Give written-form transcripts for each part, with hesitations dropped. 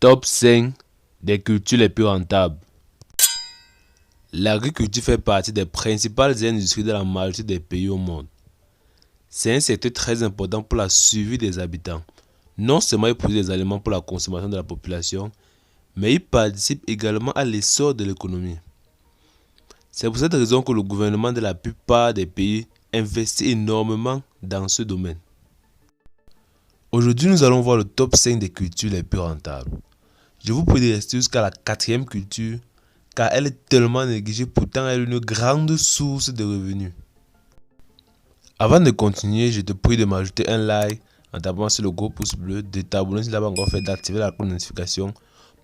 Top 5 des cultures les plus rentables. L'agriculture fait partie des principales industries de la majorité des pays au monde. C'est un secteur très important pour la survie des habitants. Non seulement il produit des aliments pour la consommation de la population, mais il participe également à l'essor de l'économie. C'est pour cette raison que le gouvernement de la plupart des pays investit énormément dans ce domaine. Aujourd'hui, nous allons voir le top 5 des cultures les plus rentables. Je vous prie de rester jusqu'à la 4e culture, car elle est tellement négligée, pourtant elle est une grande source de revenus. Avant de continuer, je te prie de m'ajouter un like en tapant sur le gros pouce bleu, de t'abonner si tu n'as pas encore fait, d'activer la cloche de notification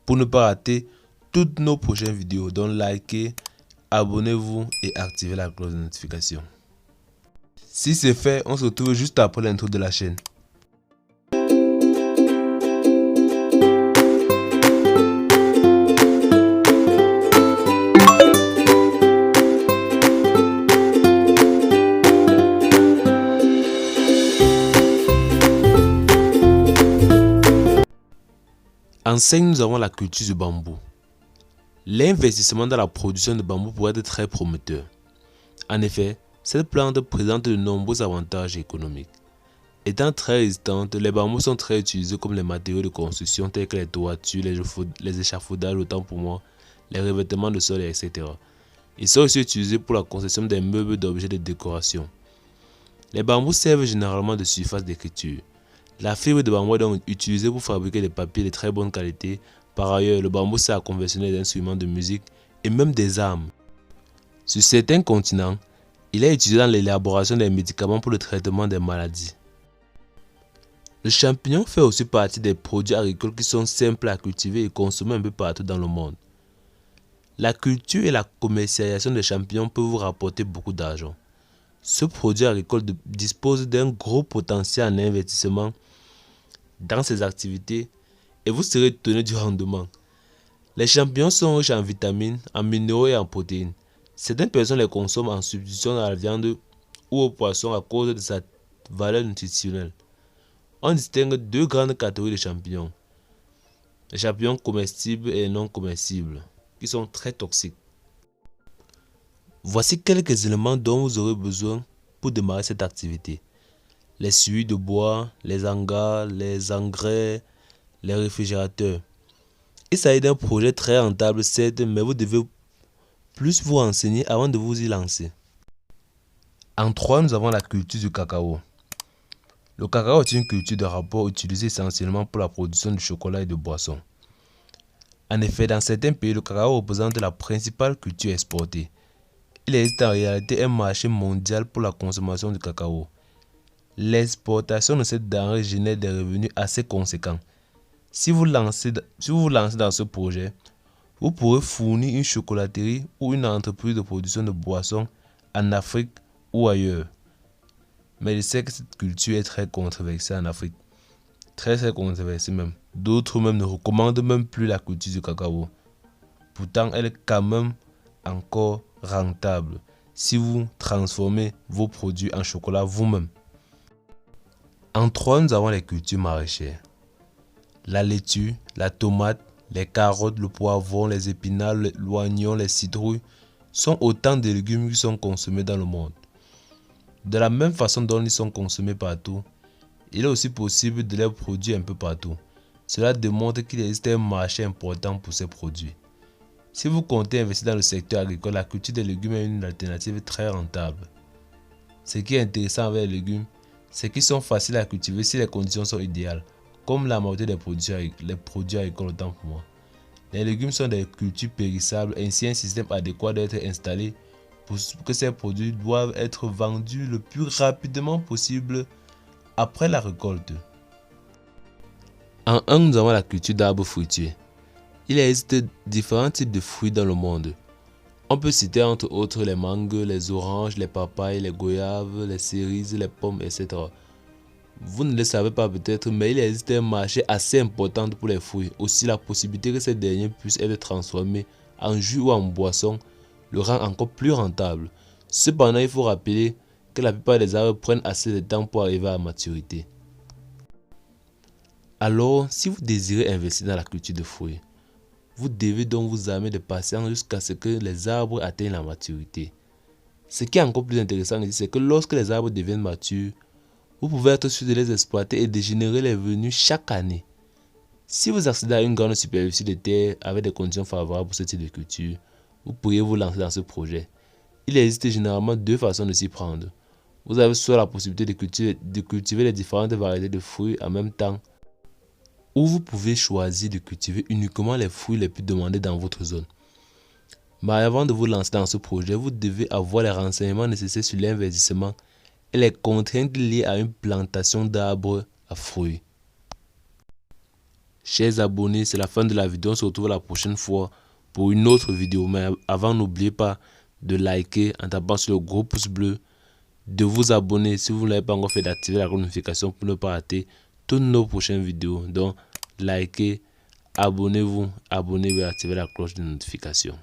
pour ne pas rater toutes nos prochaines vidéos. Donc likez, abonnez-vous et activez la cloche de notification. Si c'est fait, on se retrouve juste après l'intro de la chaîne. En 5, nous avons la culture du bambou. L'investissement dans la production de bambou pourrait être très prometteur. En effet, cette plante présente de nombreux avantages économiques. Étant très résistante, les bambous sont très utilisés comme les matériaux de construction tels que les toitures, les échafaudages, autant pour moi, les revêtements de sol, etc. Ils sont aussi utilisés pour la conception des meubles d'objets de décoration. Les bambous servent généralement de surface d'écriture. La fibre de bambou est donc utilisée pour fabriquer des papiers de très bonne qualité. Par ailleurs, le bambou sert à confectionner des instruments de musique et même des armes. Sur certains continents, il est utilisé dans l'élaboration des médicaments pour le traitement des maladies. Le champignon fait aussi partie des produits agricoles qui sont simples à cultiver et consommer un peu partout dans le monde. La culture et la commercialisation des champignons peuvent vous rapporter beaucoup d'argent. Ce produit agricole dispose d'un gros potentiel en investissement dans ces activités et vous serez étonné du rendement. Les champignons sont riches en vitamines, en minéraux et en protéines. Certaines personnes les consomment en substitution à la viande ou au poisson à cause de sa valeur nutritionnelle. On distingue deux grandes catégories de champignons. Les champignons comestibles et non comestibles, qui sont très toxiques. Voici quelques éléments dont vous aurez besoin pour démarrer cette activité. Les suies de bois, les hangars, les engrais, les réfrigérateurs. Il s'agit d'un projet très rentable certes, mais vous devez plus vous renseigner avant de vous y lancer. En 3, nous avons la culture du cacao. Le cacao est une culture de rapport utilisée essentiellement pour la production de chocolat et de boissons. En effet, dans certains pays, le cacao représente la principale culture exportée. Il existe en réalité un marché mondial pour la consommation du cacao. L'exportation de cette denrée génère des revenus assez conséquents. Si vous vous lancez dans ce projet, vous pourrez fournir une chocolaterie ou une entreprise de production de boissons en Afrique ou ailleurs. Mais je sais que cette culture est très controversée en Afrique. Très controversée même. D'autres même ne recommandent même plus la culture du cacao. Pourtant, elle est quand même encore rentable si vous transformez vos produits en chocolat vous-même. En 3, nous avons les cultures maraîchères. La laitue, la tomate, les carottes, le poivron, les épinards, l'oignon, les citrouilles sont autant de légumes qui sont consommés dans le monde. De la même façon dont ils sont consommés partout, il est aussi possible de les produire un peu partout. Cela démontre qu'il existe un marché important pour ces produits. Si vous comptez investir dans le secteur agricole, la culture des légumes est une alternative très rentable. Ce qui est intéressant avec les légumes, c'est qu'ils sont faciles à cultiver si les conditions sont idéales, comme la majorité des produits agricoles autant pour moi. Les légumes sont des cultures périssables, ainsi un système adéquat doit être installé pour que ces produits doivent être vendus le plus rapidement possible après la récolte. En 1, nous avons la culture d'arbres fruitiers. Il existe différents types de fruits dans le monde. On peut citer entre autres les mangues, les oranges, les papayes, les goyaves, les cerises, les pommes, etc. Vous ne le savez pas peut-être, mais il existe un marché assez important pour les fruits. Aussi, la possibilité que ces derniers puissent être transformés en jus ou en boisson le rend encore plus rentable. Cependant, il faut rappeler que la plupart des arbres prennent assez de temps pour arriver à maturité. Alors, si vous désirez investir dans la culture de fruits, vous devez donc vous armer de patience jusqu'à ce que les arbres atteignent la maturité. Ce qui est encore plus intéressant ici, c'est que lorsque les arbres deviennent matures, vous pouvez être sûr de les exploiter et de générer les revenus chaque année. Si vous accédez à une grande superficie de terre avec des conditions favorables pour ce type de culture, vous pourriez vous lancer dans ce projet. Il existe généralement deux façons de s'y prendre. Vous avez soit la possibilité de cultiver les différentes variétés de fruits en même temps, ou vous pouvez choisir de cultiver uniquement les fruits les plus demandés dans votre zone. Mais avant de vous lancer dans ce projet, vous devez avoir les renseignements nécessaires sur l'investissement et les contraintes liées à une plantation d'arbres à fruits. Chers abonnés, c'est la fin de la vidéo. On se retrouve la prochaine fois pour une autre vidéo. Mais avant, n'oubliez pas de liker en tapant sur le gros pouce bleu, de vous abonner si vous ne l'avez pas encore fait, d'activer la notification pour ne pas rater toutes nos prochaines vidéos. Donc, likez, abonnez-vous et activez la cloche de notification.